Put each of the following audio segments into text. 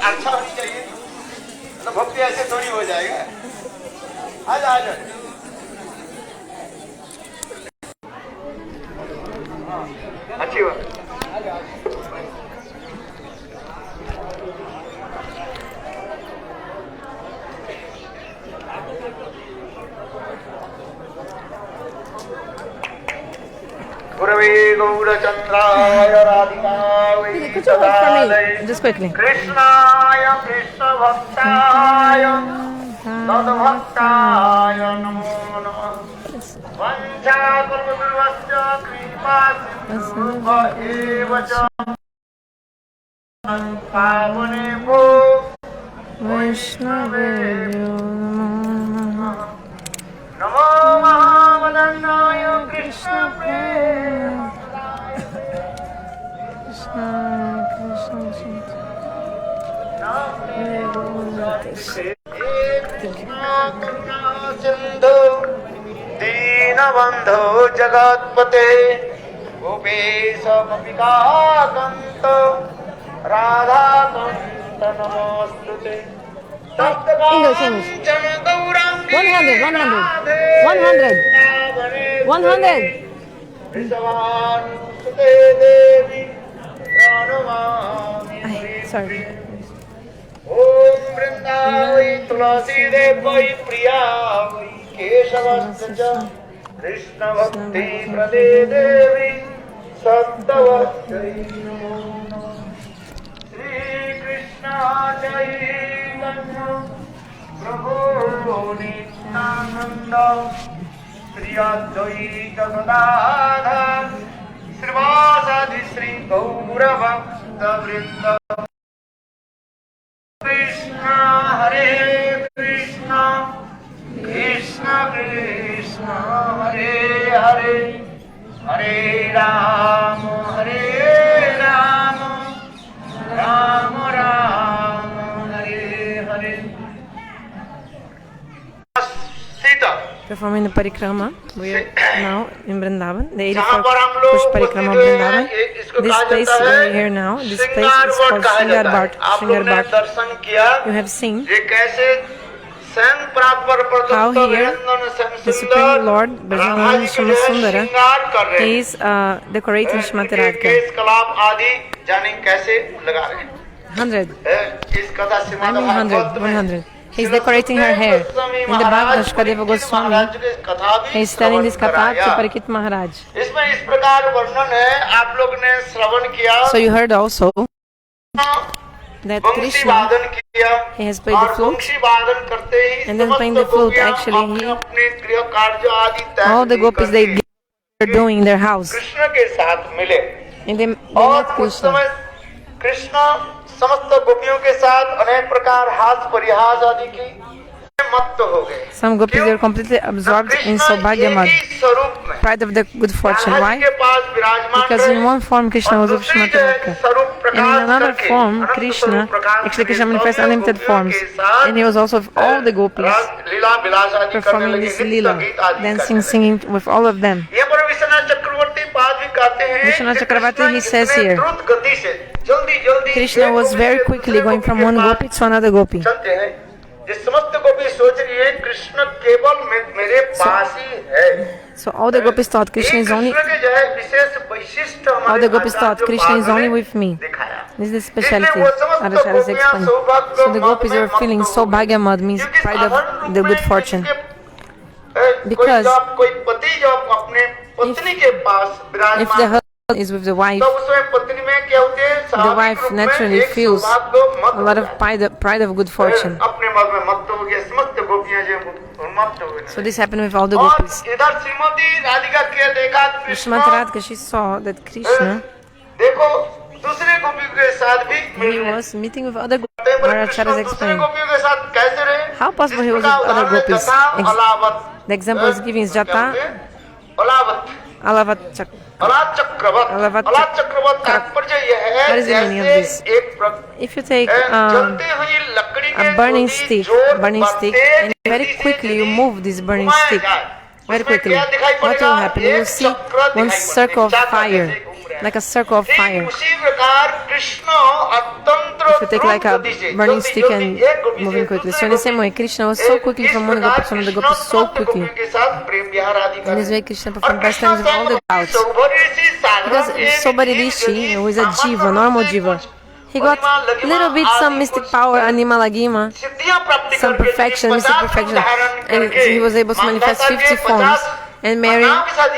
अच्छा होनी चाहिए, तो भक्ति ऐसे थोड़ी हो जाएगा। आ जा अच्छी बात। गुरवे गौरचंद्राय राधिकायै तदालये Just quickly. कृष्णाय कृष्ण भक्ताय तद्भक्ताय नमो नमः। वंशाकल्पतरुश्च कृपा सिन्धुभ्य एव च पावनेभ्यो वैष्णवेभ्यो नमः। नमो महावदनाय कृष्ण प्रेम सिंधु दीनबंधो जगत्पते गोपेश गोपिकाकांत राधाकांत नमोस्तुते। English. 100. Sorry. ओम वृंदावै तुलसी देवै प्रिया वै केशवस्य कृष्ण भक्ति प्रदे देवी सप्तवत्यै नमो नमः। श्री कृष्ण चैतन्य प्रभु नित्यानंद श्री अद्वैत गदाधर श्रीवासादि श्री गौरभक्त वृंद। कृष्ण हरे Krishna Krishna Krishna Hare Hare Hare Ram Ram Ram Hare Hare. Sita Performing the parikrama. We are now in Vrindavan, the 84th Push Parikrama of Vrindavan. This place we are here now, this place is called Shringar Bhat. Shringar Bhat. You have seen how here the Supreme Lord Brajaman Sundara, he is decorating Shrimati Radhika. 100. I mean 100. He's decorating her hair. In the back, Shukadeva Goswami, he's telling this katha to Parikshit Maharaj. So you heard also that Krishna, he has played the flute, and then playing the flute, actually, all the gopis they are doing in their house, and they met Krishna. समस्त गोपियों के साथ अनेक प्रकार हास परिहास आदि की मत्त हो गए। Some gopis are completely absorbed in Saubhagyamad, pride of the good fortune. Why? Because in one form Krishna was of Shrimati Radhika, and in another form Krishna manifests unlimited forms, and he was also of all the gopis, performing this lila, dancing, singing with all of them. Vishwanath Chakravarti, he says here, Krishna was very quickly going from one gopi to another gopi. So all the gopis thought Krishna is only with me. This is the speciality, Radharani explained. So the gopis are feeling so bhagyamad, means pride of the good fortune. Because if the husband is with the wife naturally feels a lot of pride of good fortune. So this happened with all the gopis. Shrimati Radhika, she saw that Krishna, he was meeting with other gopis. Radharani explained. How possible he was with other gopis? The example is giving is Jata, Alavat Chakra. What is the meaning of this? If you take a burning stick, and very quickly you move this burning stick, very quickly, what will happen? You will see one circle of fire, like a circle of fire. if you take like a burning stick and moving quickly. So in the same way, Krishna was so quickly from one gopi to another gopi, so quickly. In this way, Krishna performed pastimes with all the gods. Because Sobari Rishi, who is a jiva, normal jiva, he got a little bit some mystic power, Anima Lagima, some perfection, mystic perfection, and he was able to manifest 50 forms and marry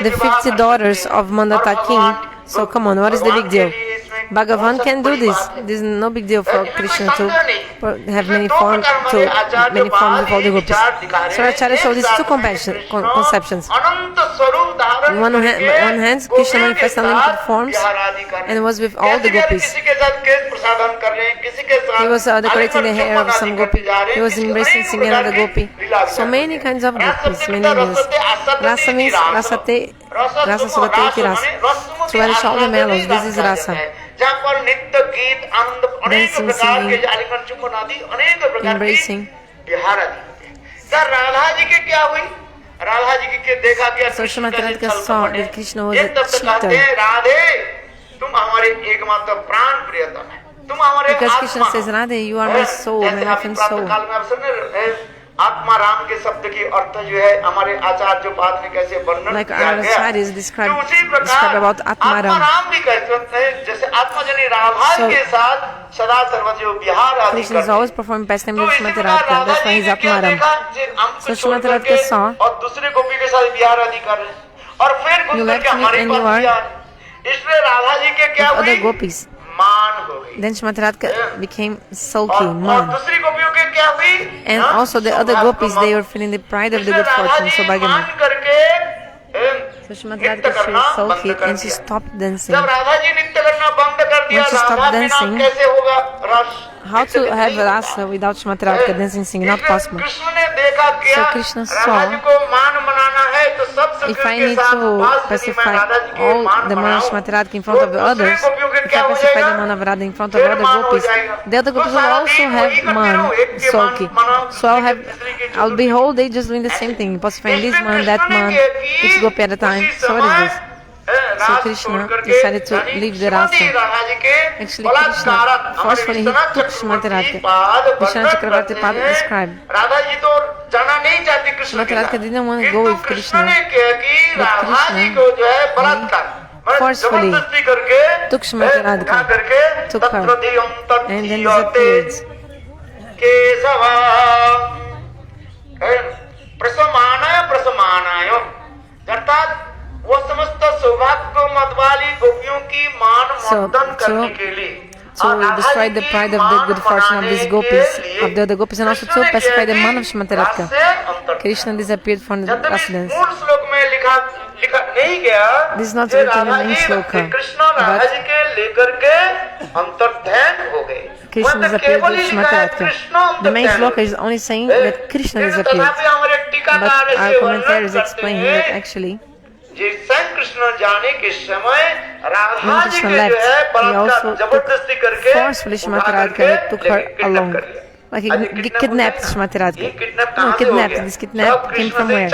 the 50 daughters of Mandata king. So come on, what is the big deal? Bhagavan can do this. This is no big deal for Krishna to have many forms of all the gopis. So Acharya showed these two conceptions. On one hand, Krishna manifests unlimited forms and was with all the gopis. He was decorating the hair of some gopi. He was embracing singing another gopi. So many kinds of gopis, many means. Rasa means rasate, rasa sudate iti rasa. To relish all the mellows, this is rasa. Dancing, singing, embracing. So Srimati Radhika saw that Krishna was a cheater. Because Krishna says, Radhe, you are my soul, my life and soul. आत्मा राम के शब्द की अर्थ जो है हमारे आचार्य पाद ने कैसे वर्णन like किया our acharyas describe about Atma Ram. भी कहते हैं जैसे आत्मजनी राधा के साथ सदा सर्वजो विहार आदि Krishna is always performing pastime with Srimati Radhika. That's why he's Atma Ram. So Srimati Radhika saw, और दूसरे गोपी के साथ विहार आदि कर रहे हैं और फिर you left me and you are इसमें राधा जी के क्या with other gopis. Then Srimati Radhika became sulky, man. And also the other gopis, they were feeling the pride of the good fortune, so Bhagavan. So Srimati Radhika, she was sulky and she stopped dancing. When she stopped dancing, how to have rasa without Srimati Radhika dancing, singing, not possible. So Krishna saw, if I need to pacify all the man of Srimati Radhika in front of the others, if I pacify the man of Radha in front of other gopis, the other gopis will also have man, sulky. So I'll be whole day just doing the same thing, pacifying this man, that man, each gopi at a time. So what is this? So Krishna decided to leave the rasa. Actually, Krishna forcefully he took Srimati Radhika. Vishnu Chakravarti Pada described. Srimati Radhika didn't want to go with Krishna, but Krishna forcefully took Srimati Radhika, took her, and then disappeared. To destroy the pride of the good fortune of these gopis, of the other gopis, and also to pacify the man of Srimati Radhika, Krishna disappeared from the residence. This is not written in the main sloka, but Krishna disappeared with Srimati Radhika. The main sloka is only saying that Krishna disappeared, but our commentaries explain that actually when Krishna left, he also took forcefully Srimati Radhika, took her along. Like he kidnapped Srimati Radhika. No, kidnapped. This kidnap came from where?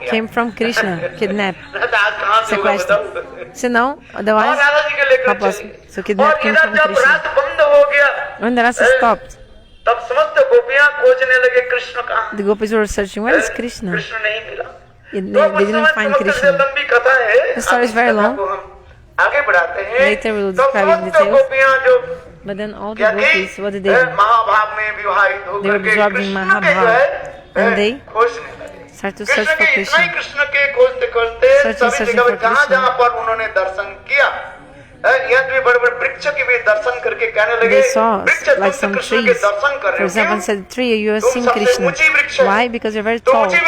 Came from Krishna. Kidnapped. Sequestered. So now, otherwise, how possible? So kidnap came from Krishna. When the rasa stopped, the gopis were searching, where is Krishna? They didn't find Krishna. The story is very long. Later we will describe it in detail. But then all the gopis, what did they do? They were absorbed in Mahabhav. And they started to search for Krishna. Searching for Krishna. They saw like some trees. For example, said tree, you have seen Krishna. Why? Because you're very tall tree.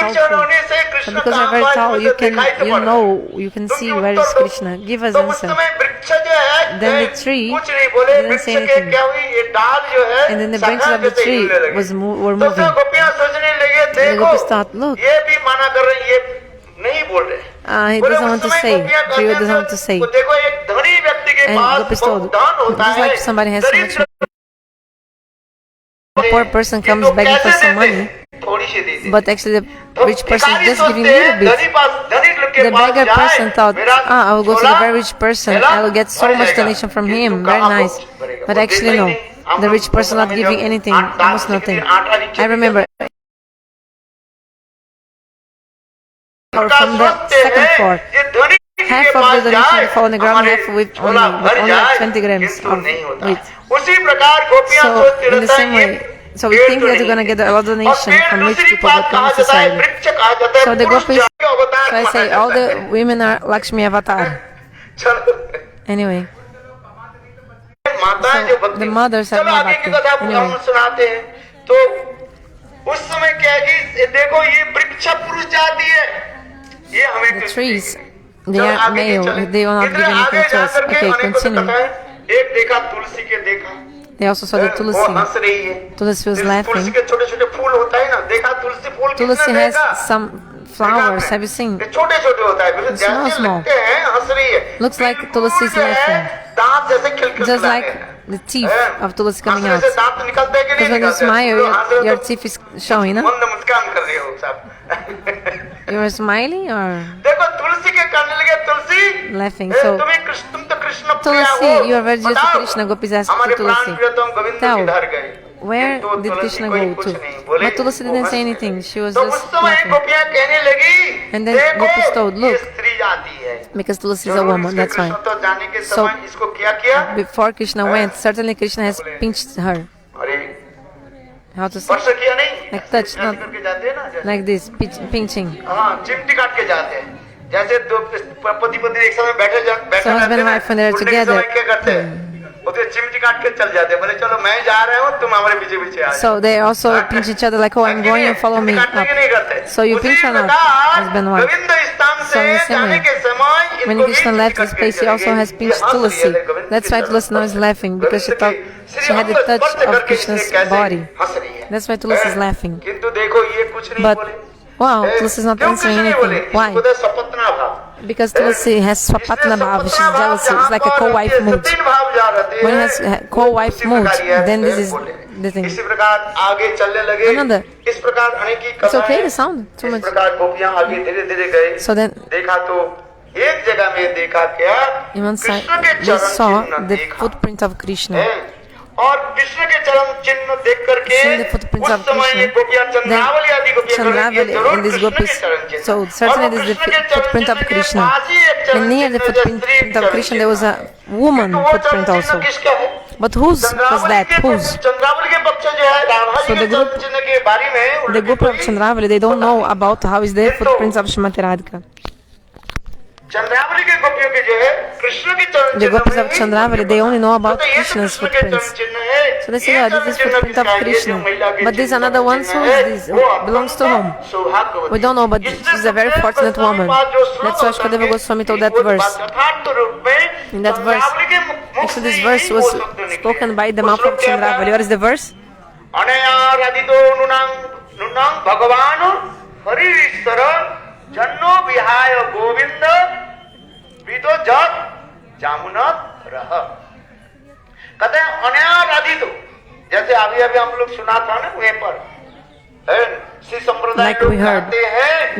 So because you're very tall, you can see where is Krishna. Give us answer. Then the tree didn't say anything. And then the branches of the tree were moving. The gopis thought, look, he doesn't want to say. Priya doesn't want to say. And gopis told, just like somebody has so much money, a poor person comes begging for some money, but actually the rich person is just giving a little bit. The beggar person thought, I will go to the very rich person, I will get so much donation from him, very nice. But actually no, the rich person not giving anything, almost nothing. I remember. Or from the second floor, half of the donation fall on the ground, half with only like 20 grams of wheat. So in the same way, so we think that we're gonna get a lot of donation from rich people, but not necessarily. So the gopis, so I say all the women are Lakshmi avatar. Anyway, so the mothers are more bhakti. Anyway. उस समय क्या है कि देखो ये वृक्ष पुरुष जाती है, ये हमें the trees, they are male, they will not give anything to us. Okay, continue. एक देखा तुलसी के देखा, they also saw the वो Tulsi. हंस रही है, Tulsi was laughing. तुलसी के छोटे छोटे फूल होता है ना, देखा तुलसी फूल Tulsi कितना has देखा, some flowers, have you seen? छोटे छोटे होता है, बिल्कुल Small, जैसे small. लगते हैं, हंस रही है, Looks like बिल्कुल Tulsi is जो है, laughing. दांत जैसे खिलखिलाते Just like हैं, the teeth of Tulsi coming हंसने out. से दांत निकलते हैं कि Because नहीं when you निकलते? smile, तो हंस रहे your हो, teeth is showing, huh? मंद मुस्कान कर रहे हो सब। You are smiling or देखो तुलसी के करने लगे, तुलसी laughing? ए, So, तुम तो कृष्ण प्रिया हो, Tulsi, you are very dear to बताओ, Krishna. Gopis asked हमारे to प्राण Tulsi, प्रियतम गोविंद tell, किधर गए? where तो did तुलसी Krishna कोई go कुछ to? नहीं बोले, But Tulsi वो didn't हंस say रहे। anything. She was तो उस just समय laughing. गोपियाँ कहने लगी, And then देखो, Gopis told, ये look, स्त्री जाती है। because Tulsi is a जरूर woman, इसके that's why. कृष्ण तो जाने के So, समय इसको क्या किया? Before Krishna went, certainly Krishna has pinched her. अरे How to say? स्पर्श किया नहीं? Like touch, ऐसे not करके जाते हैं ना, जैसे। like this, pinching. हाँ, चिमटी काट के जाते हैं। जैसे दो पति पत्नी एक समय बैठे So husband and wife when they are उठने के together. समय क्या करते हैं? वो तो चिमटी काट के चल जाते हैं, बोले चलो मैं जा रहा हूँ, तुम हमारे पीछे पीछे आ जाओ। So they also pinch each other like, oh, I'm going and follow me up. So you pinch or not, husband and wife. Govind स्थान So in से the same जाने way, के समय when इनको Krishna भी left चिमटी his काट place, के he also चले has गए। pinched ये हंस Tulasi. रही है, गोविंद That's की why तरफ। Tulasi now is laughing, because she Govind thought की she had the Shri touch अंग of स्पर्श Krishna's करके कैसे body. हंस रही है। That's why Tulasi is laughing. किंतु देखो ये कुछ नहीं But बोले। wow, Tulasi is not क्यों answering कुछ नहीं बोले? anything. Why? इसको तो सपतना भाव। Because Tulasi has swapatna bhav, she's jealousy. It's like a co-wife mood. When it has co-wife mood, then this is the thing. इसी प्रकार आगे चलने लगे। Another. इस प्रकार अनेक ही It's okay, कथाएं, the sound, too इस much. प्रकार गोपियां आगे धीरे धीरे गए। So then, देखा तो एक जगह में देखा क्या? in one side, कृष्ण के they चरण saw चिन्ह the देखा। footprint of Krishna. हैं? और कृष्ण के चरण चिन्ह देख करके Seeing the footprints उस of समय ये Krishna. गोपियां चंद्रावली आदि गोपियां करेंगी, Chandravali जरूर and these कृष्ण के gopis. चरण चिन्ह। So certainly और this is the कृष्ण के चरण footprint of चिन्ह के Krishna. पास ही एक चरण And near the चिन्ह footprint जैसे स्त्री of Krishna, there was a woman किंतु वो footprint चरण also. चिन्ह किसका है? But whose was that? Whose? Chandravali के पक्ष जो है राधा जी So के the group- चरण चिन्ह के बारे में The group of Chandravali, they don't know about how is their footprints of Shrimati Radhika. Chandravali के गोपियों के जो है कृष्ण के चरण The चिन्ह gopis में of he Chandravali, they only know about तो ये तो Krishna's कृष्ण के चरण footprints. चिन्ह है। So they say, ये oh, चरण this is चिन्ह footprint of किसका है? ये Krishna. जो महिला के But this चिन्ह another का one, चिन्ह so है, is this? वो Belongs to whom? सौभाग्यवती। We don't know, but इससे she's a very सबसे fortunate प्रथम woman. बात जो श्लोक That's why होता Shukadeva है, Goswami told that वो verse. बात यथार्थ रूप में In that verse, चंद्रावली के मुख actually this से verse ही was वो शब्द निकले। spoken by the वो mouth श्लोक of क्या था? Chandravali. What is the verse? अनया राधितो नुनां भगवान हरिश्वर जन्नो विहाय गोविंद विदो जग जामुन रह। कहते हैं अनया राधितो, जैसे अभी अभी हम लोग सुना था ना वहीं पर श्री संप्रदाय Like we heard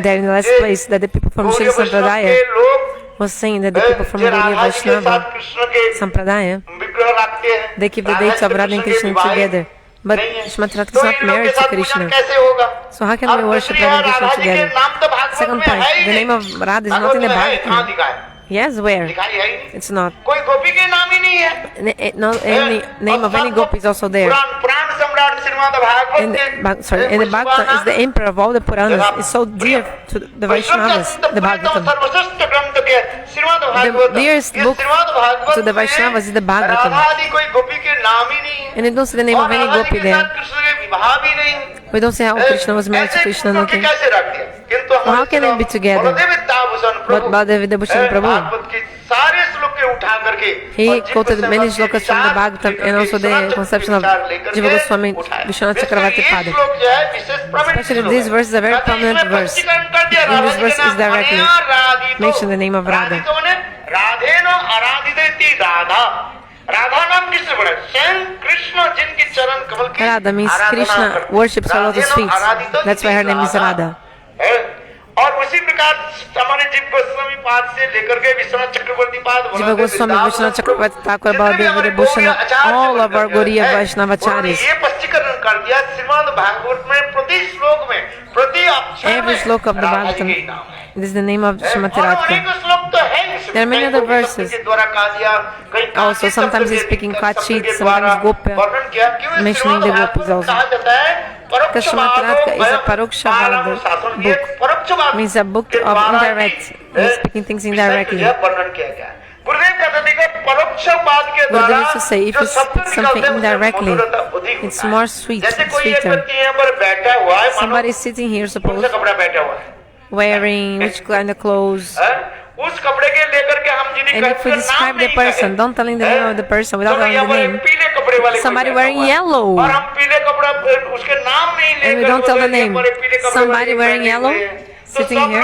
there in the last place that the people from Shri Sampradaya was saying that the people from Gaudiya Vaishnava Sampradaya, विग्रह रखते हैं, they keep the dates of Radha and Krishna together. But Shrimati Radhika is not married to Krishna. So how can we worship Radha and Krishna together? Second point, the name of Radha is not in the Bhagavatam. Yes, where? It's not. कोई गोपी के नाम ही नहीं है। No, any name of any gopi is also there. पुराण सम्राट Shrimad Bhagavat And the Bhagavatam is the emperor of all the Puranas. It's so dear to the Vaishnavas, the Bhagavatam. सर्वश्रेष्ठ ग्रंथ के Shrimad The Bhagavat, dearest ये book Shrimad Bhagavat to the Vaishnavas is the Bhagavatam. Radha आदि कोई गोपी के नाम ही नहीं है। And it don't say the name of any और राधा जी gopi के there. साथ कृष्ण के विवाह भी नहीं। We don't say how Krishna was married to Krishna, ऐसे nothing. कैसे रख दिया? किंतु Well, how can they be together? Baldev Vidyabhushan But Prabhu Baladev Vidyabhushan Prabhu, Bhagavat के सारे श्लोक के उठा करके he और जिन quoted पुस्तकों many के shlokas from the विचार Bhagavatam and also the लेकर के conception of विचार लेकर Jiva के Goswami उठाए। Vishwanath इसलिए Chakravarti ये Pada. श्लोक जो है विशेष प्रमाणित Especially श्लोक this है। verse is a very कहते हैं prominent इसमें verse. पंचीकरण कर दिया In Radha this ji verse के is नाम directly अनया राधितो। mention the name of Radha. राधितो ने राधेन आराधितेति राधा। राधा नाम किसने पड़ा? स्वयं कृष्ण जिनके चरण कमल की Radha means आराधना Krishna करते। worships all lotus राधेन feet. आराधितो That's why her name is Radha. Radha. है। और उसी प्रकार हमारे जीव गोस्वामी पाद से लेकर के विश्वनाथ चक्रवर्ती पाद, Jiva Goswami, Vishwanath Chakravarti, Thakur, Baladev, Bhushan, all of our Gaudiya Vaishnavacharyas. ये स्पष्टीकरण कर दिया श्रीमद् भागवत में प्रति श्लोक में प्रति अक्षर Every में sloka of the Radha ji Bhagavatam, के नाम है। this is the name of Srimati और Radhika. अनेक श्लोक तो है इसमें। There are many कहीं other गोपी शब्द verses. के द्वारा कहा दिया, कहीं Also, काशी sometimes शब्द he's के speaking Kachit, के द्वारा sometimes Gopya, वर्णन किया। क्यों mentioning the Shrimad gopis Bhagavat also. कहा जाता है Because Srimati Radhika is a Parokshavad book, means a book of indirect. He's speaking things indirectly. वर्णन किया गया। गुरुदेव कहते थे कि परोक्षवाद के द्वारा Gurudev used to say, if you speak something indirectly, it's more sweet, जैसे कोई एक sweeter. व्यक्ति यहाँ पर बैठा हुआ है, Somebody is sitting here, कौन सा suppose, कपड़ा बैठा हुआ है, wearing which kind of clothes. उस कपड़े के लेकर के हम जिन्हें And if we describe the person, don't telling the name of the person without telling the name, पीले कपड़े वाले somebody wearing yellow, और हम पीले कपड़ा उसके नाम नहीं and we don't tell the name, somebody wearing yellow, sitting here,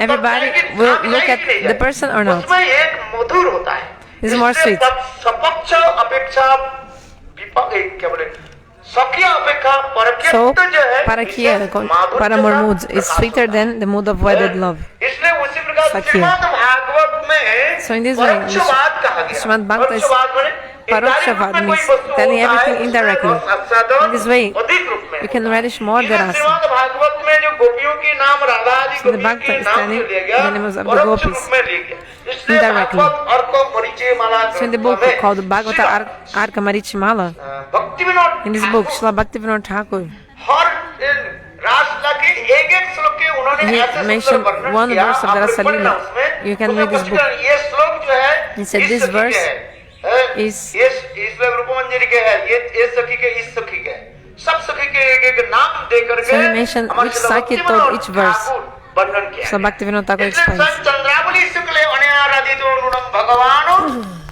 everybody will look at the person or not. उसमें एक मधुर होता है, This is more sweet. सपक्ष अपेक्षा क्या बोले सखी अपेक्षा So, परक्य जो है Parakya, Paramor moods, is sweeter than the mood of wedded love. इसलिए उसी प्रकार Sakya. श्रीमद् भागवत में So in this way, परोक्षवाद कहा गया। Srimad Bhagavatam is परोक्षवाद माने Parokshavad indirect में means कोई वस्तु telling होता है, everything indirectly. उसमें In this way, अधिक रूप में you can relish more इसलिए than us. श्रीमद् भागवत में जो गोपियों की नाम राधा आदि So the गोपियों के Bhagavatam is नाम telling जो लिया गया the names of the परोक्ष gopis रूप में लिया गया। इसलिए indirectly. भागवत अर्क परिचय माला So in the book called Bhagavata Arka Marichimala, भक्ति Vinod in this book, Srila Bhaktivinoda Thakur, हर रासलीला के एक श्लोक के उन्होंने He ऐसे सुंदर mentioned वर्णन one किया, verse of आप the लोग पढ़ना Rasalila. उसमें, You can उसमें read this कुछ book. ये श्लोक जो है He said इस this सखी के verse है, is- ये श्लोक रूपमंजरी के है, ये सखी के इस सखी के है। सब सखी के एक नाम दे करके So he mentioned हमारे which Shri Sakhi Bhaktivinod told each verse. Thakur वर्णन किया So है। Bhaktivinoda Thakur इसलिए explains. संत चंद्रावली शुक्ल अनाराधितो नूनम भगवानो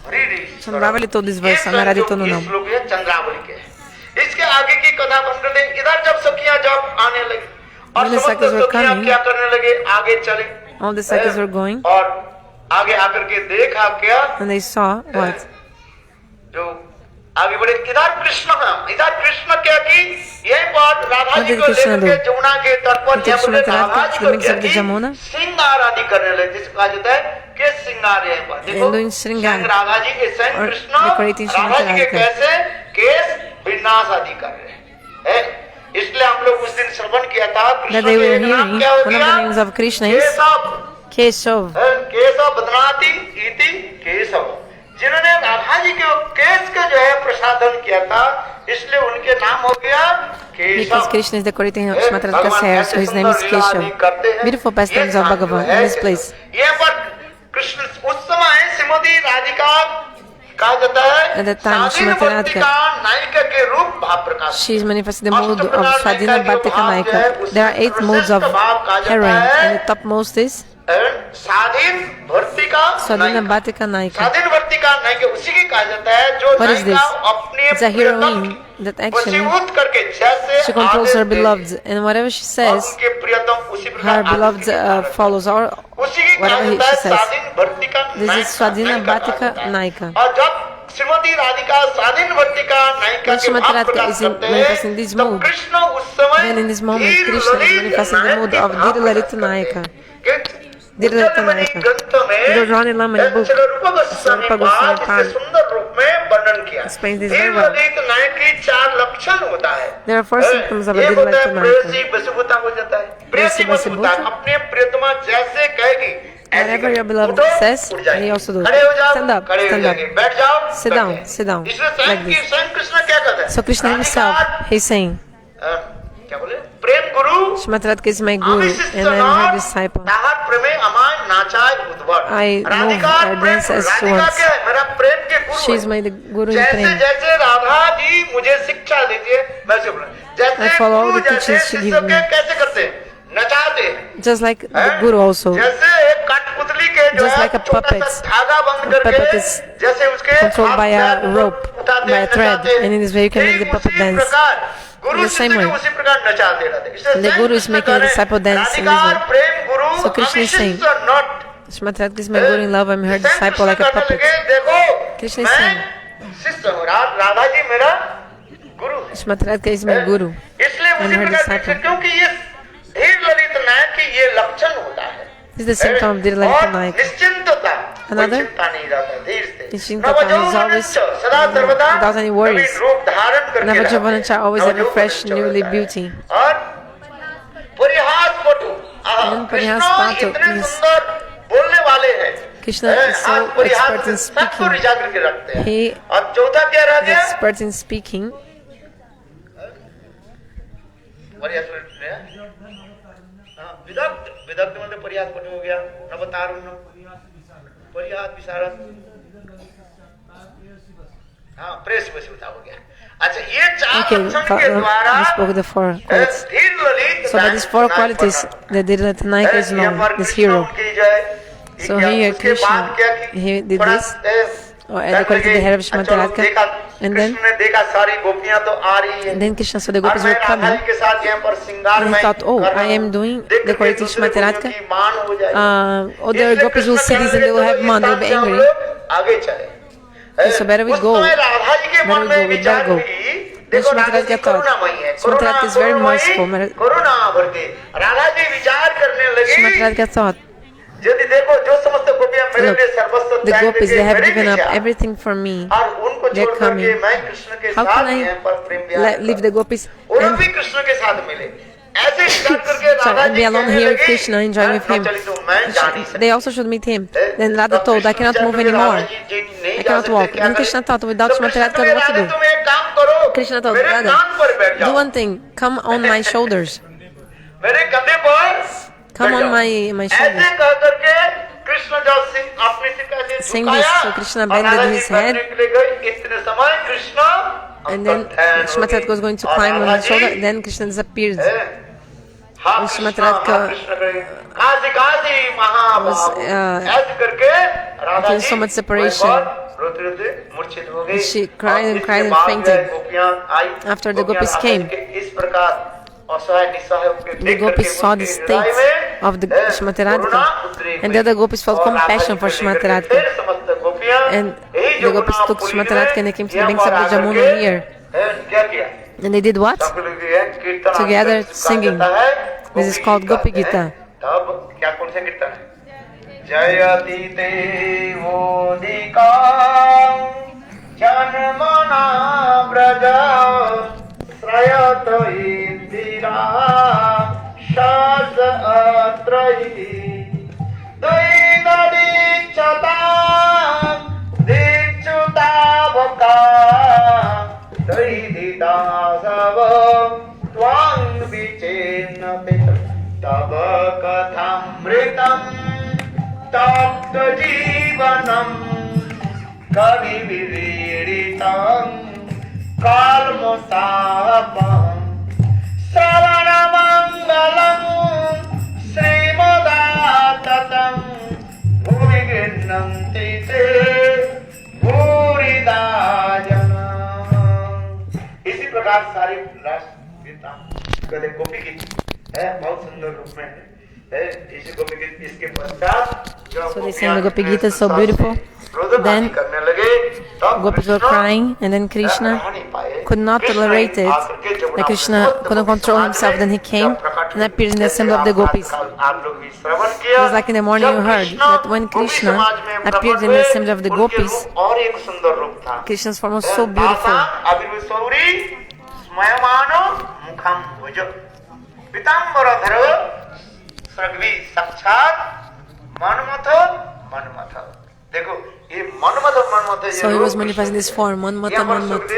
Hari Chandravali told this verse, Anaradito Nunam. श्लोक है चंद्रावली के। इसके आगे की कथा बन कर दे, इधर जब सखियां जब आने लगी और When the समस्त Sakhis were सखियां coming, क्या करने लगे, आगे चले All the Sakhis were going, और आगे आकर के देखा क्या, and they saw what? जो आगे बढ़े इधर कृष्ण क्या की यही बात राधा What जी did को Krishna लेकर के do? जमुना के तट पर He took यहाँ बोले Srimati Radha Radhika ji to को the banks क्या of the की Jamuna. श्रृंगार आदि करने लगे, जिसको कहा जाता है कि श्रृंगार है बात। देखो And doing shringar, स्वयं राधा जी के स्वयं or कृष्ण decorating राधा जी के Srimati Radhika. कैसे केस विन्यास आदि कर रहे हैं। इसलिए हम लोग उस दिन श्रवण किया था That कृष्ण they के were एक नाम hearing, क्या हो one of गया, the names of Krishna is Keshav. Keshav. Keshav बदनाति इति केशव, जिन्होंने राधा जी के केश का जो है प्रसादन किया था, इसलिए उनके नाम हो गया Because Keshav. Krishna is decorating Srimati Radhika's hair, so his name is Keshav. Beautiful pastimes of Bhagavan in this place. यहाँ पर कृष्ण उस समय श्रीमती राधिका कहा जाता है At that time, स्वाधीन Srimati Radhika, भक्तिका नायिका के रूप भाव प्रकाश। She is manifesting the mood of Swadhina Bhattika Naika. There are 8 modes of heroine, and the topmost is स्वाधीन भक्तिका Swadhina Bhattika Naika. स्वाधीन भक्तिका नायिका उसी की कहा जाता है जो What is this? नायिका अपने It's a heroine that actually वशीभूत करके जैसे she controls her आदेश देती है, beloved, and whatever she और says, उनके प्रियतम उसी प्रकार her आदेश beloved के कारण follows, or उसी की कहा whatever जाता है she says. स्वाधीन भक्तिका This is Swadhina नायिका Bhattika कहा जाता है। Naika. और जब श्रीमती राधिका स्वाधीन भक्तिका नायिका When के Srimati भाव Radhika प्रकाश is in- करते हैं, manifesting this तो mood, कृष्ण उस समय then in this moment, धीर Krishna is Lalit manifesting the Nayak mood के of भाव Dhira Lalita प्रकाश Naika. करते हैं। Dhira Lalita उद्यानवनी Naika. ग्रंथ में The Rani Lama book, रूप गोस्वामी Swarupa Goswami पाद Pad इसके सुंदर रूप में वर्णन किया। explains this धीर very well. ललित नायक की 4 लक्षण होता है। There are 4 symptoms of a एक Dhira होता है Lalita प्रेयसी Naika. वशीभूता हो जाता है। प्रेयसी प्रेयसी वशीभूता, वशीभूता। अपने प्रियतमा जैसे कहेगी ऐसे Whatever your करेगी। beloved उठो, says, उठ जाएगी। he also does. खड़े हो जाओ, Stand up, खड़े हो stand up. जाएगी। बैठ जाओ, Sit बैठ down, जाएगी। sit down. इसमें Like this. स्वयं कृष्ण क्या कहते हैं? So Krishna himself, Radhika, he's saying, क्या बोले? प्रेम गुरु Srimati Radhika is my guru, and I am her disciple. Tahir प्रेमे अमाय नाचाय उद्भट। I know Radhika her Prem, dance as Radhika once. क्या है? मेरा प्रेम के गुरु She is है। my guru in जैसे prem. जैसे राधा जी मुझे शिक्षा देती है, वैसे बोला। जैसे I follow all Guru the जैसे teachings she शिष्य gives के me. कैसे करते हैं? नचाते हैं। Just like the guru also. जैसे एक कठपुतली के जो Just है like a छोटा puppet. सा धागा बंद A करके puppet is जैसे उसके controlled by a हाथ पैर rope, उठाते by a हैं, thread, नचाते हैं। and in this way you can make the ठीक puppet उसी dance. प्रकार गुरु In the same शिष्य को way. उसी प्रकार नचा दे रहा था। इसलिए The स्वयं guru is Krishna making the कह रहे हैं, disciple dance in this Radhika way. Prem Guru So Krishna is saying, अविशिष्ट not। Srimati Radhika is my guru in love, I am her स्वयं disciple like a कृष्ण कहने puppet. लगे, देखो Krishna is मैं saying, शिष्य हूँ, राधा जी मेरा गुरु है। Srimati Radhika is my guru. इसलिए I'm उसी her प्रकार disciple. क्योंकि ये धीर ललित नायक की ये लक्षण होता है। This is the symptom of Dirlalika और Naik. निश्चिंतता, Another? कोई चिंता नहीं रहता, धीर से। Nishintata is always सदा सर्वदा without any worries. नवीन रूप धारण करके Navajavanacha always have a fresh, newly beauty. और परिहास पटु, then परिहास कृष्ण पाटु इतने means सुंदर बोलने वाले हैं। Krishna is so हाथ परिहास expert in से सबको speaking. रिझा करके रखते हैं। He और चौथा क्या रह is गया? expert in speaking. परिहास पटु है। हाँ, विदग्ध मतलब परिहास पटु हो गया। नवतारुण, परिहास विशारद, हाँ, प्रेस वसूलता हो गया। अच्छा, ये चार Okay, लक्षण के द्वारा we spoke the 4 qualities. धीर Lalit So by these 4 qualities, the Dirlalika Naik is known, this hero. So here Krishna, he did this, according to the hair of Shrimati Radhika, and then Krishna saw the gopis were coming, and he thought, oh, I am doing the quality of Shrimati Radhika. Other gopis will see this and they will have man, they will be angry. Okay, so better we go. We better go. Then Shrimati Radhika thought, Shrimati Radhika is very merciful. Shrimati Radhika thought, look, the gopis, they have given up everything for me. They're coming. How can I leave the gopis and be alone here with Krishna, enjoying with him? They also should meet him. Then Radha told, I cannot move anymore. I cannot walk. And Krishna thought, without Shrimati Radhika, what to do? Krishna told Radha, do one thing, come on my shoulders. Come on my shoulders. Saying this, so Krishna bended his head, and then Shrimati Radhika was going to climb on his shoulder, then Krishna disappeared. And Shrimati Radhika was feeling so much separation. And she cried and cried and fainted. After the gopis came, the gopis saw the state of the Shrimati Radhika, and the other gopis felt compassion for Shrimati Radhika. And the gopis took Shrimati Radhika and they came to the banks of the Jamuna here. And they did what? Together singing. This is called Gopi Gita. Jayati Devodika Janmana Braja Srayata Indira Shasa Atrahi Dainadi Chata Dichuta Bhaka Daidita Sava Twang Vichena Pita Tava Kathamritam Tapta Jivanam Kavi Viriritam Kalmosapam Savana Mangalam Srimadatam Bhuviginnanti Te Bhuridajanam. इसी प्रकार सारी राष्ट्र गीता गले गोपी गीत है, बहुत सुंदर रूप में है। So they sang the Gopi Gita so beautiful. Then gopis were crying, and then Krishna could not tolerate it. Like Krishna couldn't control himself. Then he came and appeared in the assembly of the gopis. It was like in the morning you heard that when Krishna appeared in the assembly of the gopis, Krishna's form was so beautiful. सर्गवी साक्षात मनमथ मनमथ देखो ये Manmath Manmath So he was manifesting this form, Manmatha Manmat,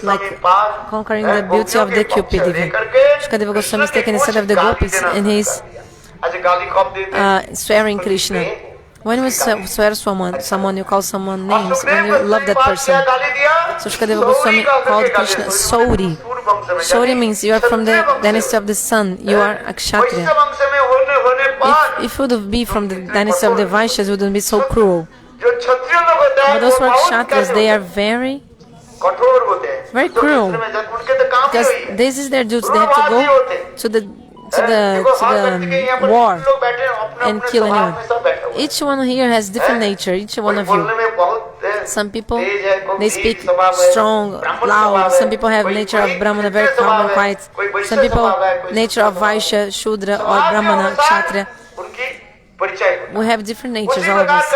like conquering the beauty of the Cupid even. Shukadeva Goswami is taken instead of the gopis and he is swearing Krishna. When we swear someone, you call someone names, when you love that person. So Shukadeva Goswami called Krishna Sauri. Sauri means you are from the dynasty of the sun, you are a Kshatriya. If you would be from the dynasty of the Vaishyas, you wouldn't be so cruel. But those who are Kshatriyas, they are very cruel. Because this is their duty, they have to go to the war and kill anyone. Each one here has different nature, each one of you. Some people, they speak strong, loud. Some people have nature of Brahmana, very calm and quiet. Some people, nature of Vaishya, Shudra, or Brahmana, Kshatriya. We have different natures, all of us.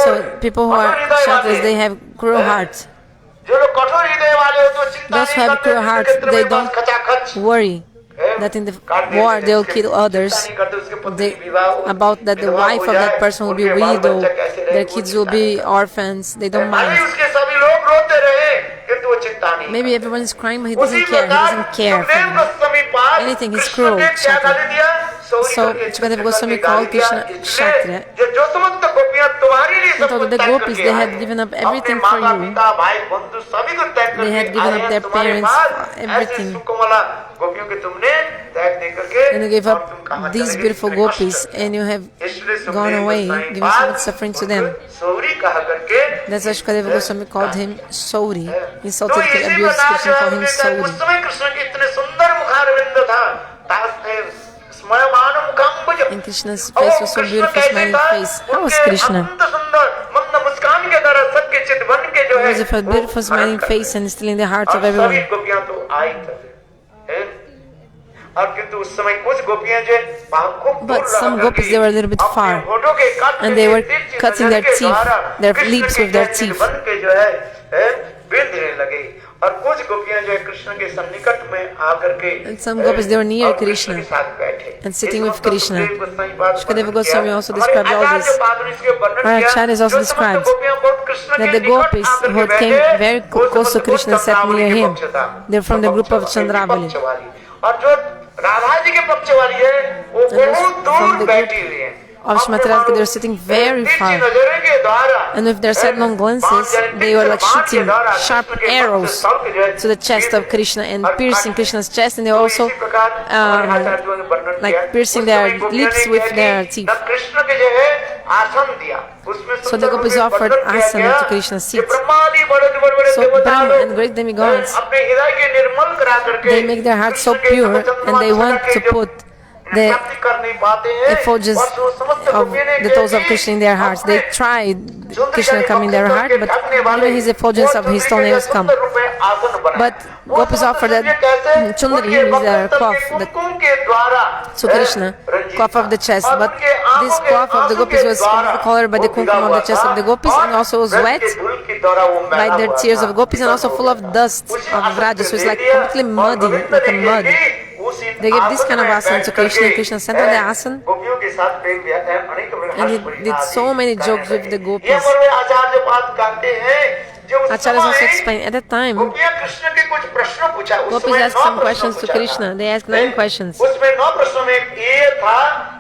So people who are Kshatriyas, they have cruel hearts. Those who have cruel hearts, they don't worry that in the war they will kill others, about that the wife of that person will be widow, their kids will be orphans, they don't mind. Maybe everyone is crying, but he doesn't care for anything, he's cruel, Kshatriya. So Shukadeva Goswami called Krishna Kshatriya. He told the gopis, they had given up everything for you. They had given up their parents, everything. And you gave up these beautiful gopis, and you have gone away, giving so much suffering to them. That's why Shukadeva Goswami called him Sauri. He insulted, abused Krishna, called him Sauri. And Krishna's face was so beautiful, smiling face. How was Krishna? He was with a beautiful smiling face and still in the hearts of everyone. But some gopis, they were a little bit far, and they were cutting their teeth, their lips with their teeth. And some gopis, they were near Krishna and sitting with Krishna. Shukadeva Goswami also described all this. Our acharyas also described that the gopis who came very close to Krishna sat near him. They're from the group of Chandravali. From the group of Shrimati Radhika, they were sitting very far. And with their sidelong glances, they were like shooting sharp arrows to the chest of Krishna and piercing Krishna's chest, and they were also like piercing their lips with their teeth. So the gopis offered asana to Krishna's seat. So Brahma and great demigods, they make their hearts so pure, and they want to put the effulgence of the toes of Krishna in their hearts. They try Krishna come in their heart, but even his effulgence of his toenails come. But gopis offer that chundari is their cloth to Krishna, cloth of the chest. But this cloth of the gopis was colored by the kumkum of the chest of the gopis, and also was wet by their tears of gopis, and also full of dust of Vraja, so it's like completely muddy, like a mud. They gave this kind of asana to Krishna, and Krishna sat on the asana, and he did so many jokes with the gopis. Acharyas also explain, at that time, gopis asked some questions to Krishna. They asked 9 questions. The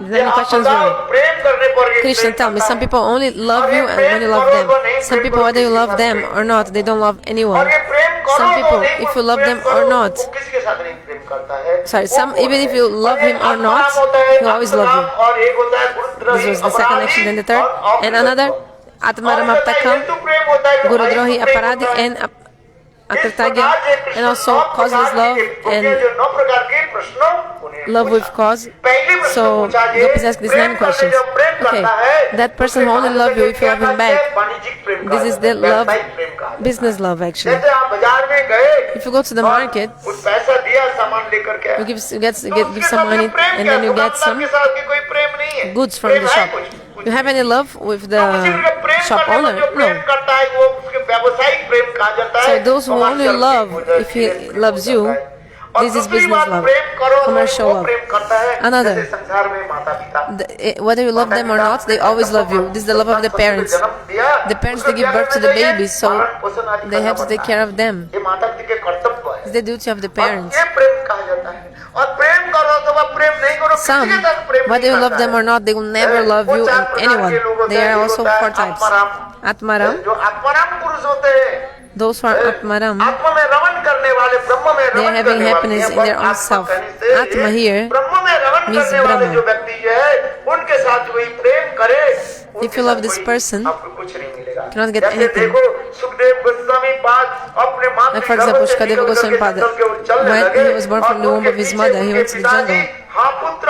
9 questions were, Krishna, tell me, some people only love you and when you love them. Some people, whether you love them or not, they don't love anyone. Some people, if you love them or not, even if you love him or not, he'll always love you. This was the second action, then the third. And another, Atmaram Aptakam, Gurudrohi Aparadi, and Akritagya, and also causeless love and love with cause. So gopis ask these 9 questions. Okay, that person who only loves you if you love him back, this is the love, business love actually. If you go to the market, you give some money and then you get some goods from the shop. You have any love with the shop owner? No. So those who only love if he loves you, this is business love, commercial love. Another, whether you love them or not, they always love you. This is the love of the parents. The parents, they give birth to the babies, so they have to take care of them. It's the duty of the parents. Some, whether you love them or not, they will never love you and anyone. There are also 4 types. Atmaram, those who are Atmaram, they are having happiness in their own self. Atma here means Brahma. If you love this person, you cannot get anything. Like for example, Shukadeva Goswami Pada, when he was born from the womb of his mother, he went to the jungle हाँ पुत्र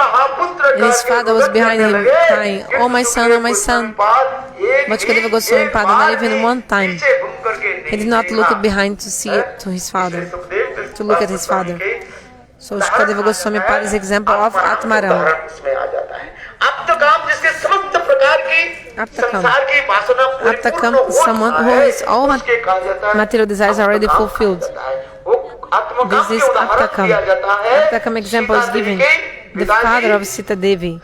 And his father was behind him, crying, "Oh my son, oh my son." But Shukadeva Goswami Pada, not even one time, he did not look behind to see it to his father, to look at his father. So Shukadeva Goswami Pada is example of Atmaram. Aptakam is someone who has all material desires already fulfilled. This is Aptakam. Aptakam example is given. The father of Sita Devi.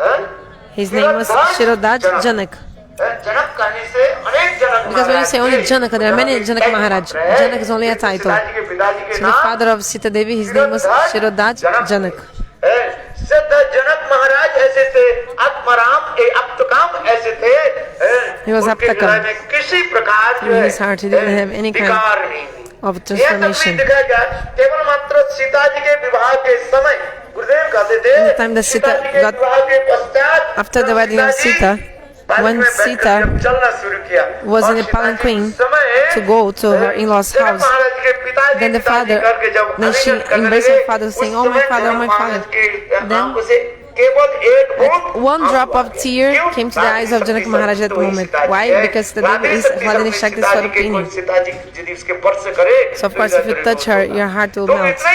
His name was Shirodaj Janak. Because when you say only Janaka, there are many Janaka Maharaj. Janak is only a title. So the father of Sita Devi, his name was Shirodaj Janak. जनक महाराज ऐसे थे, आत्माराम अप्तकाम ऐसे थे, he was Aptakam. किसी प्रकार जो है In his heart he didn't have any kind of transformation. केवल मात्र सीता जी के विवाह के समय गुरुदेव कहते थे, In the time that Sita got, after the wedding of Sita, when Sita was in a palanquin to go to her in-laws' house, then the father, then she embraced her father saying, "Oh my father, oh my father." Then one drop of tear came to the eyes of Janaka Maharaj at the moment. Why? Because the Devi is Vladini Shakti Swarupini. So of course if you touch her, your heart will melt. So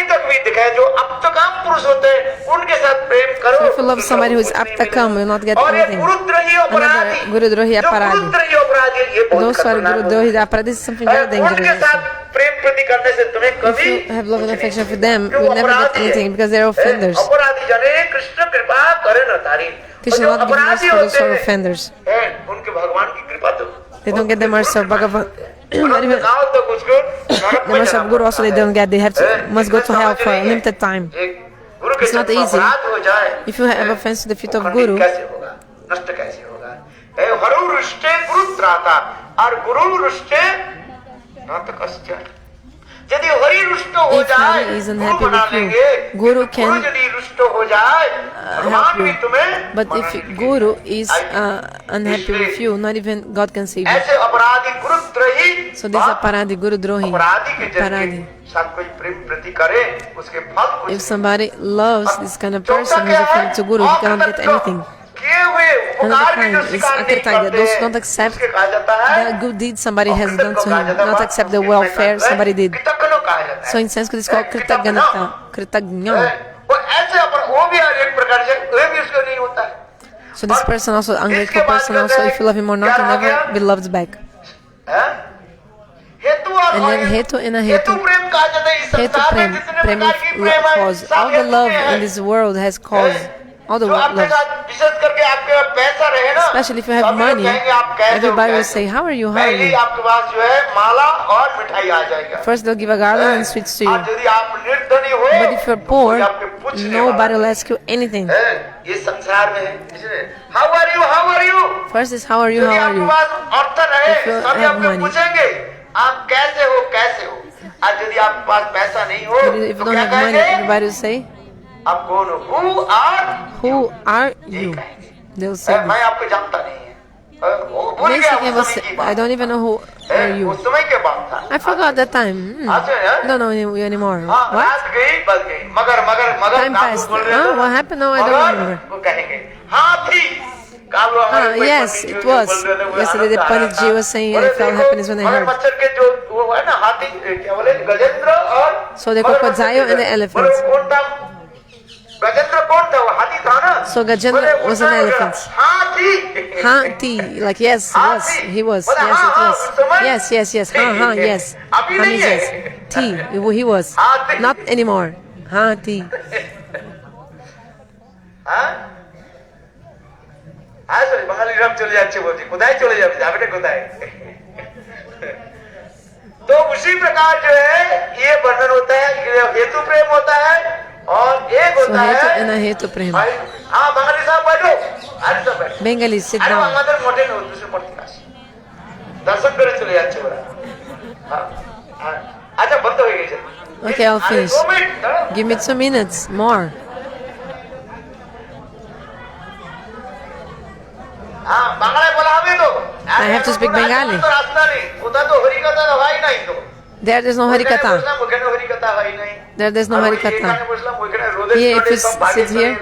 if you love somebody who is Aptakam, you will not get anything. Another Guru Drohi Aparadi. Those who are Guru Drohi Aparadi is something very dangerous. If you have love and affection for them, you will never get anything because they are offenders. Krishna will not give mercy for those who are offenders. They don't get the mercy of Bhagavan. The mercy of Guru also they don't get. They must go to hell for a limited time. It's not easy. If you have offense to the feet of Guru, if Hari is unhappy with you, Guru can help you. But if Guru is unhappy with you, not even God can save you. So this is Aparadi, Guru Drohi. Aparadi. If somebody loves this kind of person who is a friend to Guru, he cannot get anything. Another kind is Akritagya, those who don't accept the good deed somebody has done to him, not accept the welfare somebody did. So in Sanskrit it's called Kritagyanata, Kritagnya. So this person also, ungrateful person also, if you love him or not, will never be loved back. And then Hetu and Ahetu. Hetu Prem, Prem is cause. All the love in this world has cause. All the love. Especially if you have money, everybody will say, "How are you? How are you?" First they'll give a garland and sweets to you. But if you're poor, nobody will ask you anything. How are you? How are you? First is how are you? How are you? If you have money. But if you don't have money, everybody will say, "Who are you?" They'll say this. Basically, I don't even know who are you. I forgot that time. I don't know you anymore. What? Time passed. What happened? No, I don't remember. Yes, it was. Yesterday the Panditji was saying I felt happiness when I heard. So the crocodile and the elephants. So Gajendra was an elephant. Hathi, like yes, he was. Yes, it was. Yes, yes. Yes. Means yes. T, he was. Not anymore. Hathi. तो उसी प्रकार जो है ये वर्णन होता है, हेतु प्रेम होता है और एक होता है हेतु प्रेम. हाँ बंगाली साहब बैठो, अरे सब बैठो. Bengali sit down. अरे हमारे मोटे न हो दूसरे पढ़ते काश दर्शन करे चले जाते हो रहा. हाँ अच्छा बंद हो गई चल. Okay, I'll finish. Give me 2 minutes more. हाँ बंगाली बोला हमें तो. I have to speak Bengali. There's no Harikatha. There's no Harikatha. Here, if you sit here,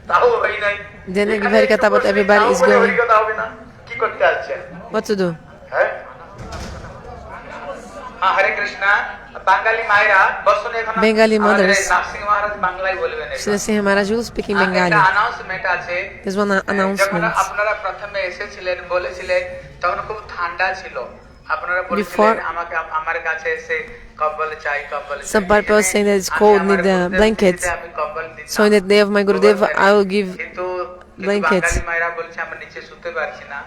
তাও হয় নাই। Then give Harikatha, but everybody is going. হরিকথা হবে না, কি করতে আসছে? What to do? হ্যাঁ, হরে কৃষ্ণ। বাঙালি মায়েরা বসনে এখন Bengali mothers. নারসিংহ মহারাজ বাংলায় বলবেন। Srinarsingh Maharaj will speak in Bengali. একটা অ্যানাউন্সমেন্ট আছে। There's one যখন announcement. আপনারা প্রথমে এসেছিলেন বলেছিলেন তখন খুব ঠান্ডা ছিল, আপনারা Before- বলেছিলেন আমাকে আমার কাছে এসে কম্বল চাই, কম্বল চাই। Some people are saying that it's cold, need the blankets. আমি কম্বল দিতাম। So in the day of my Gurudev, I will give কিন্তু blankets. বাঙালি মায়েরা বলছে আমরা নিচে শুতে পারছি না,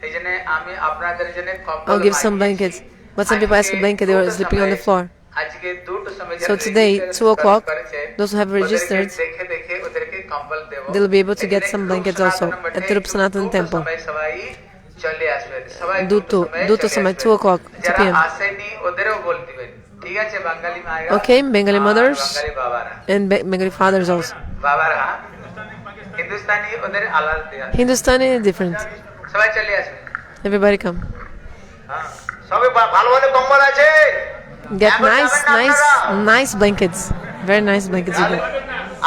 এইজন্য আমি আপনাদের জন্য কম্বল I'll give some blankets. But some people ask for blanket, they were sleeping on the floor. আজকে দুটো সময় So today, 2 o'clock, those who have registered, দেখে দেখে ওদেরকে কম্বল দেব। they'll be able to get some blankets also at the Rup Sanatan temple. সবাই চলে আসবে, সবাই দুটো সময়, 2 o'clock, 2 যারা p.m. আসেনি ওদেরও বল দিবেন, ঠিক আছে? বাঙালি মায়েরা, Okay, Bengali mothers বাঙালি বাবারা, and Bengali fathers also. বাবারা হিন্দুস্তানি ওদের আলাদা দেয়া, Hindustani is different. সবাই চলে আসবে। Everybody come. হ্যাঁ, সবে ভালো ভালো কম্বল আছে, Get এখন nice, যাবেন না nice, আপনারা? nice blankets. Very nice blankets you get.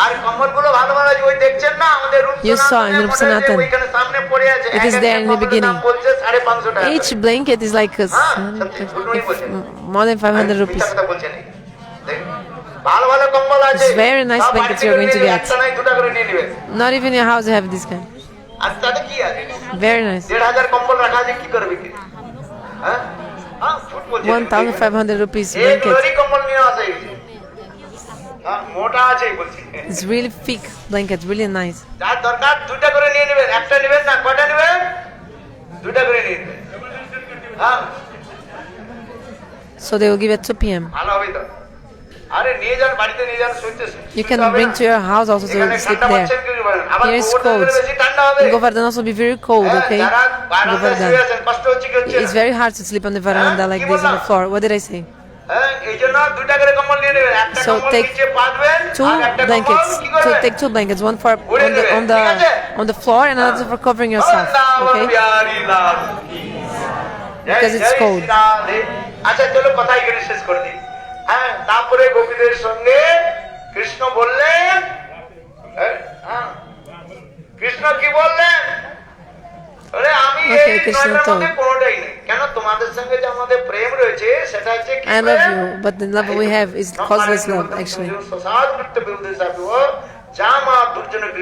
আর কম্বলগুলো ভালো ভালো আছে, ওই দেখছেন না আমাদের রূপ You saw in Rup Sanatan. ওইখানে সামনে পড়ে আছে, It is এক there একটা in the কম্বলের beginning. দাম বলছে 550 টাকা। Each blanket is like more than 500 rupees. মিথ্যা কথা বলছেন না। দেখুন, ভালো ভালো কম্বল আছে। It's very nice সব blankets বাড়িতে you're going to নিয়ে get. একটা নাই দুটো করে নিয়ে নেবেন। Not even your house have this kind. আর তাতে কি আছে? Very nice. 1500 কম্বল রাখা আছে, কি করবে কি? হ্যাঁ? হ্যাঁ, ফুট বলছে। 1,500 rupees এই blanket. লরি কম্বল নিয়ে আসে। হ্যাঁ, মোটা আছে বলছি। It's really thick blanket, really nice. যার দরকার দুটো করে নিয়ে নেবেন, একটা নেবেন না, কয়টা নেবেন? দুটো করে নিয়ে নেবেন। হ্যাঁ, So they will give at 2 p.m. ভালো হবে তো। আরে নিয়ে যান, বাড়িতে নিয়ে যান, শুনতে You can bring to your house also to sleep there. Here is cold. In Govardhan also be very cold, okay? Govardhan. It's very hard to sleep on the veranda like this on the floor. What did I say? So take 2 blankets. Take 2 blankets. One for on the floor and another for covering yourself, okay? Because it's cold. আচ্ছা চলো কথা এখানে শেষ করে দিই। হ্যাঁ, তারপরে গোপীদের সঙ্গে কৃষ্ণ বললেন, হ্যাঁ, কৃষ্ণ কি বললেন? আরে আমি এই Okay, Krishna নয়টার told. মধ্যে কোনোটাই নেই। কেন? তোমাদের সঙ্গে যে আমাদের প্রেম রয়েছে সেটা হচ্ছে কি? I love you, but the love we have is causeless love, actually.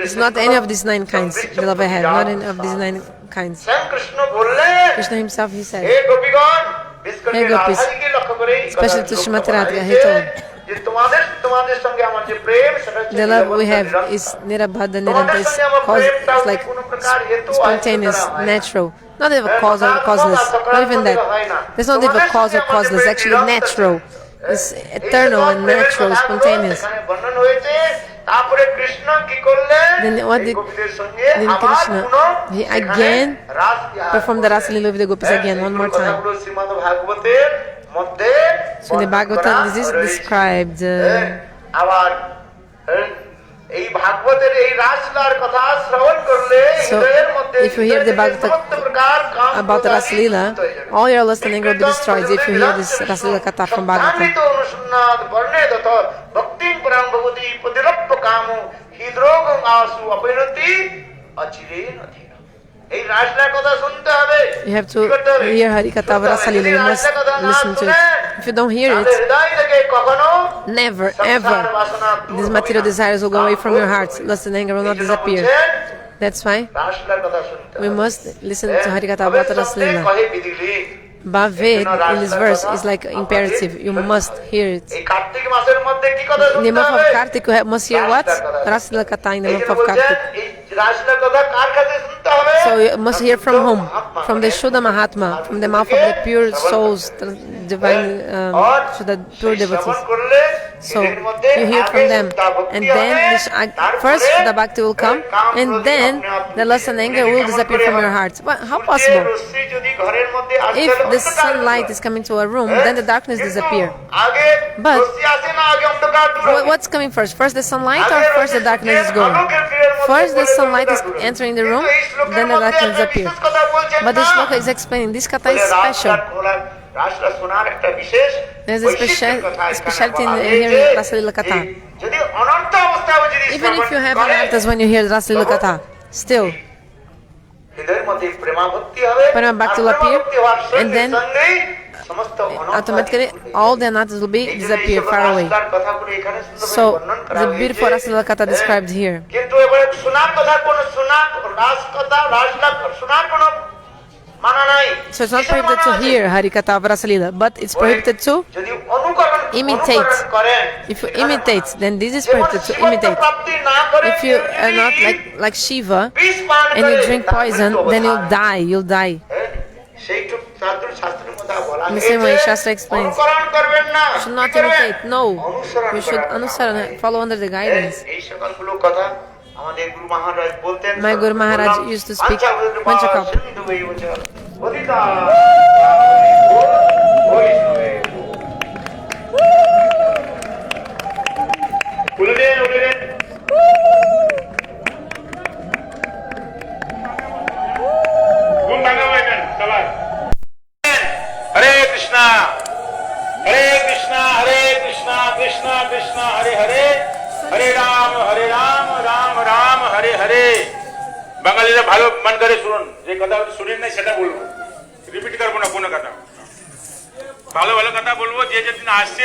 It's not any of these 9 kinds, the love I have. Not any of these 9 kinds. Krishna বললেন, Krishna himself, he said, হে গোপীগণ, বিশেষ করে Hey gopis, রাধাজিকে লক্ষ্য করে এই কথা especially to লক্ষ্য Srimati করা Radhika, he হয়েছে told, যে তোমাদের সঙ্গে আমার যে প্রেম সেটা হচ্ছে the love we have নিরবতা, is Nirabhadra তোমাদের Niranta, is সঙ্গে আমার প্রেমটা it's like কোনো প্রকার হেতু spontaneous, আয়ত্ত করা হয় না। natural. Not even cause or causeless, not even that. There's not even cause or causeless, actually natural. It's eternal and natural, spontaneous. এখানে বর্ণন হয়েছে। তারপরে কৃষ্ণ কি করলেন? Then what এই did গোপীদের সঙ্গে then আবার Krishna, পুনঃ he এখানে again Ras Bihar performed the Rasa Leela with the gopis again, one more time. কথাগুলো শ্রীমদ্ ভাগবতের মধ্যে So in the Bhagavatam, this is described. আবার এই ভাগবতের এই রাসলীলার কথা শ্রবণ করলে So, হৃদয়ের মধ্যে if you hear the Bhagavatam সমস্ত প্রকার কাম about the ক্রোধ Rasa আদি Leela, মুক্ত হয়ে যাবে। all your lust and anger will be destroyed if you hear this Rasa Leela Katha from Bhagavatam. সত্যান্বিত অনুসন্নাদ বর্ণেদত ভক্তিং পরাং ভগবতী প্রতিরপ্য কামো হৃদরোগং আশু অপরিণতি অচিরেন অধীন। এই রাসলীলার কথা শুনতে হবে। You have to hear Harikatha of Rasa Leela, you must listen to it. If you don't hear it, হৃদয় থেকে কখনো never, ever, these material desires will go away from your heart. Lust and anger will not disappear. That's why রাসলীলার কথা শুনতে we হবে। must listen to Harikatha about Rasa Leela. Bhavet in this verse is like imperative. You must hear it. এই কার্তিক মাসের মধ্যে কি কথা In the শুনতে month হবে? of Kartik, you must hear what? Rasa Leela Katha in the এই month জন্য of বলছেন, Kartik. এই রাসলীলার কথা কার কাছে শুনতে হবে? So you must hear from whom? From the Shuddha Mahatma, from the mouth of the pure souls, the divine, Shuddha, pure devotees. So you hear from them, and then first the bhakti will come, and then the lust and anger will disappear from your heart. How possible? If the sunlight is coming to a room, then the darkness disappear. But what's coming first? First the sunlight, or first the darkness is going? First the sunlight is entering the room, then the darkness disappears. But this shloka is explaining this katha is special. There's a specialty in hearing Rasa Leela Katha. যদি অনর্থ অবস্থা অবস্থায় যদি Even if you have শ্রবণ করে, anarthas when you hear Rasalila Katha, still হৃদয়ের মধ্যে প্রেমাভক্তি হবে, Prema Bhakti will R appear, প্রেমাভক্তি হওয়ার and সঙ্গে then সঙ্গেই সমস্ত অনর্থ automatically all the anarthas will be এই জন্য এই disappear সকল far away. রাস্তার কথাগুলো এখানে সুন্দরভাবে So বর্ণন করা the হয়েছে। beautiful Rasalila Katha described here. কিন্তু এবারে শোনার কথা কোন শোনার রাস কথা রাসটা শোনার কোন মানা নাই। So it's not কিসের prohibited to মানা আছে? hear Harikatha of Rasalila, but it's prohibited to যদি অনুকরণ imitate. করেন, If you imitate, then this is যেমন prohibited to শিবত্ব imitate. প্রাপ্তি না করে If you কেউ are not যদি like Shiva বিষ পান and you করে, drink তার poison, মৃত্যু then you'll অবধান। die. You'll die. হ্যাঁ, সেইটুক শাস্ত্রের মধ্যে বলা In the same way, হয়েছে, Shastra explains, অনুকরণ করবেন না, You should not কি করবেন? imitate. No, অনুসরণ you should করা। anusarana, follow under the guidance. এই সকলগুলো কথা আমাদের গুরু মহারাজ বলতেন। My Guru Maharaj বললাম, used to speak পাঞ্চাবৃত Panchakap. সিন্ধু বৈবচ, পতিতা বৈষ্ণবে। উঠে দেন, উঠে দেন। ঘুম ভাঙাবো এখানে, সবাই। হরে কৃষ্ণা হরে কৃষ্ণা হরে কৃষ্ণা কৃষ্ণ কৃষ্ণ হরে হরে হরে রাম রাম রাম হরে হরে। বাঙালিরা ভালো মান করে শুনুন, যে কথা শুনেন নাই সেটা বলবো, রিপিট করবো না কোনো কথা, ভালো ভালো কথা বলবো। যে যেদিন আসছে